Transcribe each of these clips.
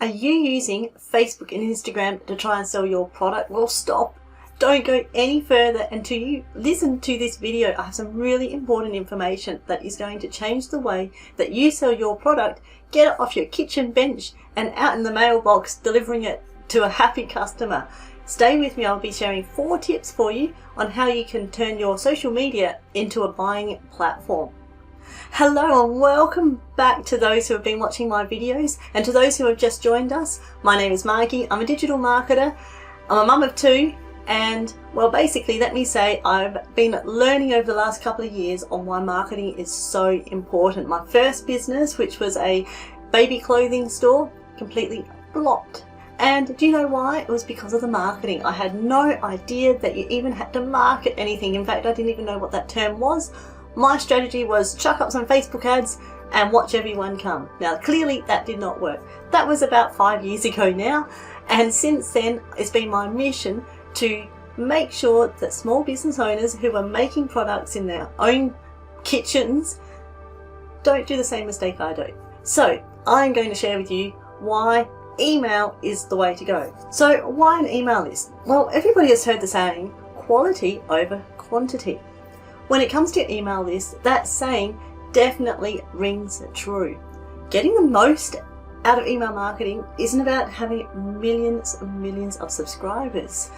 Are you using Facebook and Instagram to try and sell your product? Well, stop. Don't go any further until you listen to this video. I have some really important information that is going to change the way that you sell your product. Get it off your kitchen bench and out in the mailbox, delivering it to a happy customer. Stay with me. I'll be sharing 4 tips for you on how you can turn your social media into a buying platform. Hello and welcome back to those who have been watching my videos, and to those who have just joined us. My name is Margie. I'm a digital marketer. I'm a mum of 2. And well, basically, let me say I've been learning over the last couple of years on why marketing is so important. My first business, which was a baby clothing store, completely flopped. And do you know why? It was because of the marketing. I had no idea that you even had to market anything. In fact, I didn't even know what that term was. My strategy was chuck up some Facebook ads and watch everyone come. Now, clearly that did not work. That was about 5 years ago now. And since then, it's been my mission to make sure that small business owners who are making products in their own kitchens don't do the same mistake I do. So I'm going to share with you why email is the way to go. So why an email list? Well, everybody has heard the saying, quality over quantity. When it comes to email lists, that saying definitely rings true. Getting the most out of email marketing isn't about having millions and millions of subscribers.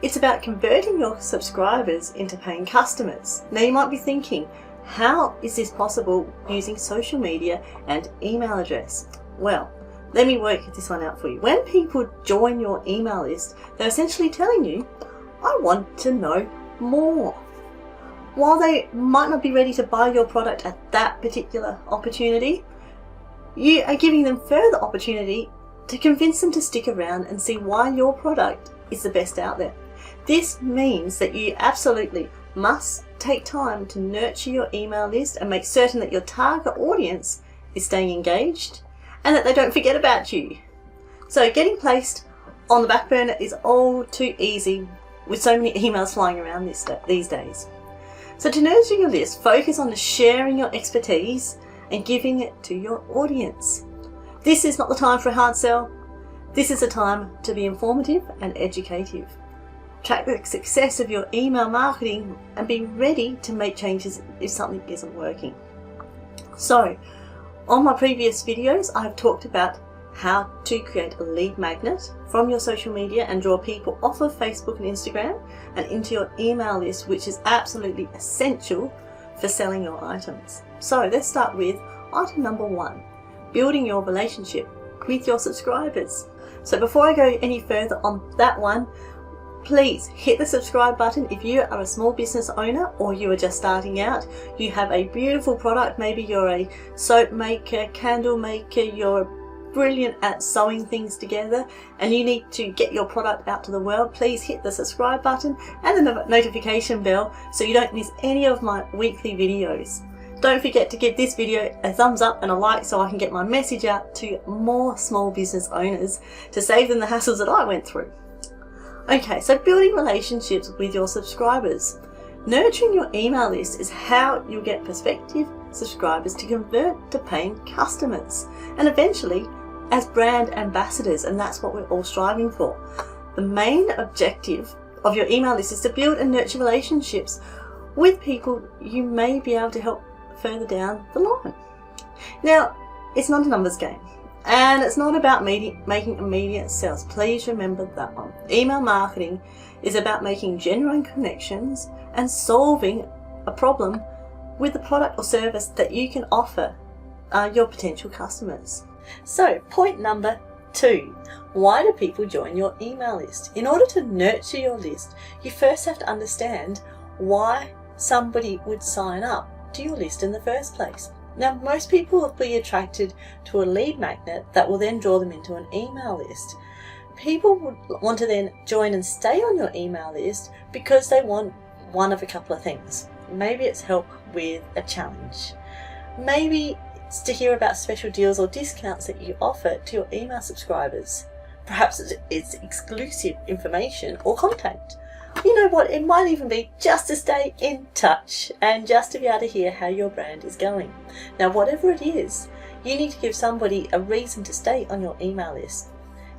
It's about converting your subscribers into paying customers. Now you might be thinking, how is this possible using social media and email address? Well, let me work this one out for you. When people join your email list, they're essentially telling you, I want to know more. While they might not be ready to buy your product at that particular opportunity, you are giving them further opportunity to convince them to stick around and see why your product is the best out there. This means that you absolutely must take time to nurture your email list and make certain that your target audience is staying engaged and that they don't forget about you. So getting placed on the back burner is all too easy with so many emails flying around these days. So to nurture your list, focus on sharing your expertise and giving it to your audience. This is not the time for a hard sell. This is a time to be informative and educative. Track the success of your email marketing and be ready to make changes if something isn't working. So, on my previous videos, I've talked about how to create a lead magnet from your social media and draw people off of Facebook and Instagram and into your email list, which is absolutely essential for selling your items. So let's start with item number 1, building your relationship with your subscribers. So before I go any further on that one, please hit the subscribe button if you are a small business owner or you are just starting out. You have a beautiful product, maybe you're a soap maker, candle maker, you're brilliant at sewing things together and you need to get your product out to the world. Please hit the subscribe button and the notification bell so you don't miss any of my weekly videos. Don't forget to give this video a thumbs up and a like so I can get my message out to more small business owners to save them the hassles that I went through. Okay, so building relationships with your subscribers. Nurturing your email list is how you'll get prospective subscribers to convert to paying customers and eventually as brand ambassadors, and that's what we're all striving for. The main objective of your email list is to build and nurture relationships with people you may be able to help further down the line. Now, it's not a numbers game. And it's not about making immediate sales. Please remember that one. Email marketing is about making genuine connections and solving a problem with the product or service that you can offer your potential customers. So, point number 2. Why do people join your email list? In order to nurture your list, you first have to understand why somebody would sign up to your list in the first place. Now, most people will be attracted to a lead magnet that will then draw them into an email list. People would want to then join and stay on your email list because they want one of a couple of things. Maybe it's help with a challenge. Maybe it's to hear about special deals or discounts that you offer to your email subscribers. Perhaps it's exclusive information or contact. You know what, it might even be just to stay in touch and just to be able to hear how your brand is going. Now, whatever it is, you need to give somebody a reason to stay on your email list.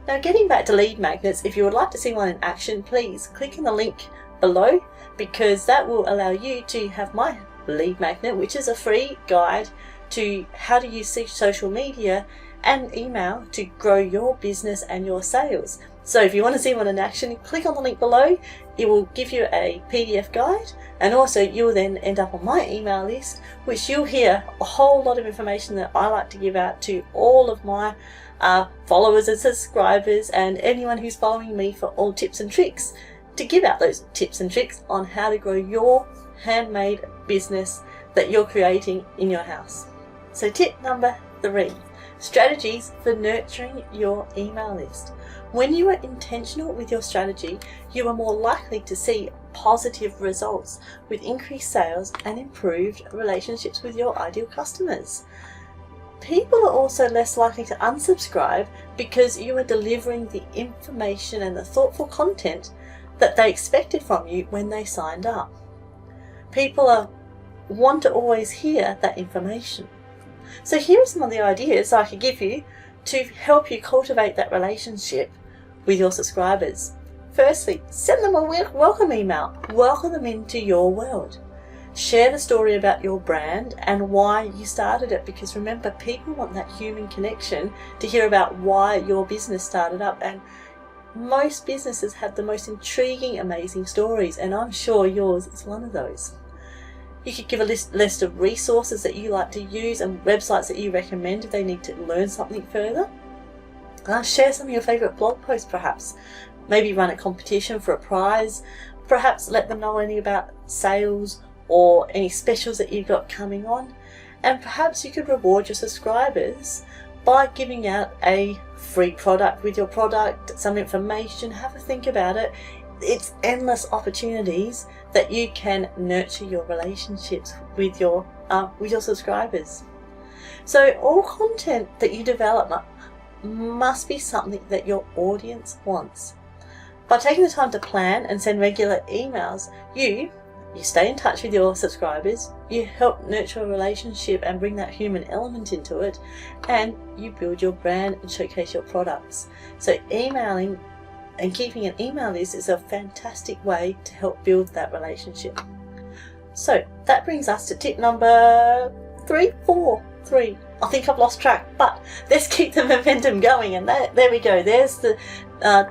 Now, getting back to lead magnets, if you would like to see one in action, please click on the link below, because that will allow you to have my lead magnet, which is a free guide to how to use social media and email to grow your business and your sales. So if you want to see one in action, click on the link below. It will give you a PDF guide, and also you'll then end up on my email list, which you'll hear a whole lot of information that I like to give out to all of my followers and subscribers and anyone who's following me for all tips and tricks, to give out those tips and tricks on how to grow your handmade business that you're creating in your house. So tip number 3, strategies for nurturing your email list. When you are intentional with your strategy, you are more likely to see positive results with increased sales and improved relationships with your ideal customers. People are also less likely to unsubscribe because you are delivering the information and the thoughtful content that they expected from you when they signed up. People want to always hear that information. So here are some of the ideas I could give you to help you cultivate that relationship with your subscribers. Firstly, send them a welcome email. Welcome them into your world. Share the story about your brand and why you started it, because remember, people want that human connection to hear about why your business started up, and most businesses have the most intriguing, amazing stories, and I'm sure yours is one of those. You could give a list of resources that you like to use and websites that you recommend if they need to learn something further. Share some of your favourite blog posts perhaps. Maybe run a competition for a prize. Perhaps let them know any about sales or any specials that you've got coming on. And perhaps you could reward your subscribers by giving out a free product with your product, some information. Have a think about it. It's endless opportunities that you can nurture your relationships with your subscribers. So all content that you develop must be something that your audience wants. By taking the time to plan and send regular emails, you stay in touch with your subscribers, you help nurture a relationship and bring that human element into it, and you build your brand and showcase your products. So emailing and keeping an email list is a fantastic way to help build that relationship. So that brings us to tip number 3. I think I've lost track, but let's keep the momentum going, and there we go. There's the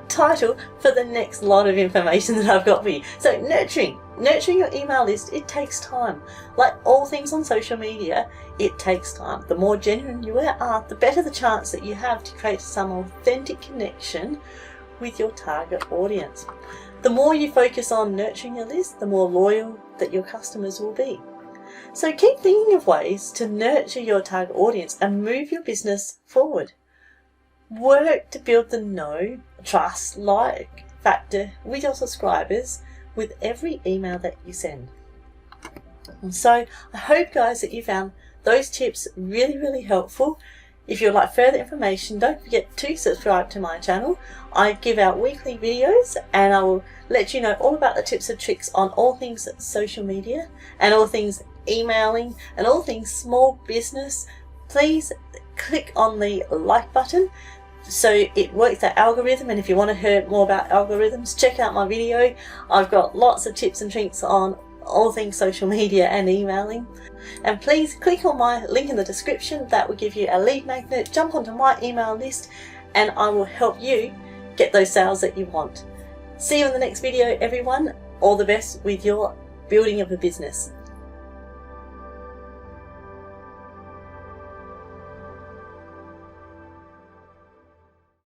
title for the next lot of information that I've got for you. So nurturing your email list, it takes time. Like all things on social media, it takes time. The more genuine you are, the better the chance that you have to create some authentic connection with your target audience. The more you focus on nurturing your list, the more loyal that your customers will be. So keep thinking of ways to nurture your target audience and move your business forward. Work to build the know, trust, like factor with your subscribers with every email that you send. And so I hope, guys, that you found those tips really, really helpful. If you'd like further information, don't forget to subscribe to my channel. I give out weekly videos and I will let you know all about the tips and tricks on all things social media and all things emailing and all things small business. Please click on the like button so it works that algorithm, and if you want to hear more about algorithms, check out my video. I've got lots of tips and tricks on all things social media and emailing. And please click on my link in the description. That will give you a lead magnet. Jump onto my email list and I will help you get those sales that you want. See you in the next video, everyone. All the best with your building of a business.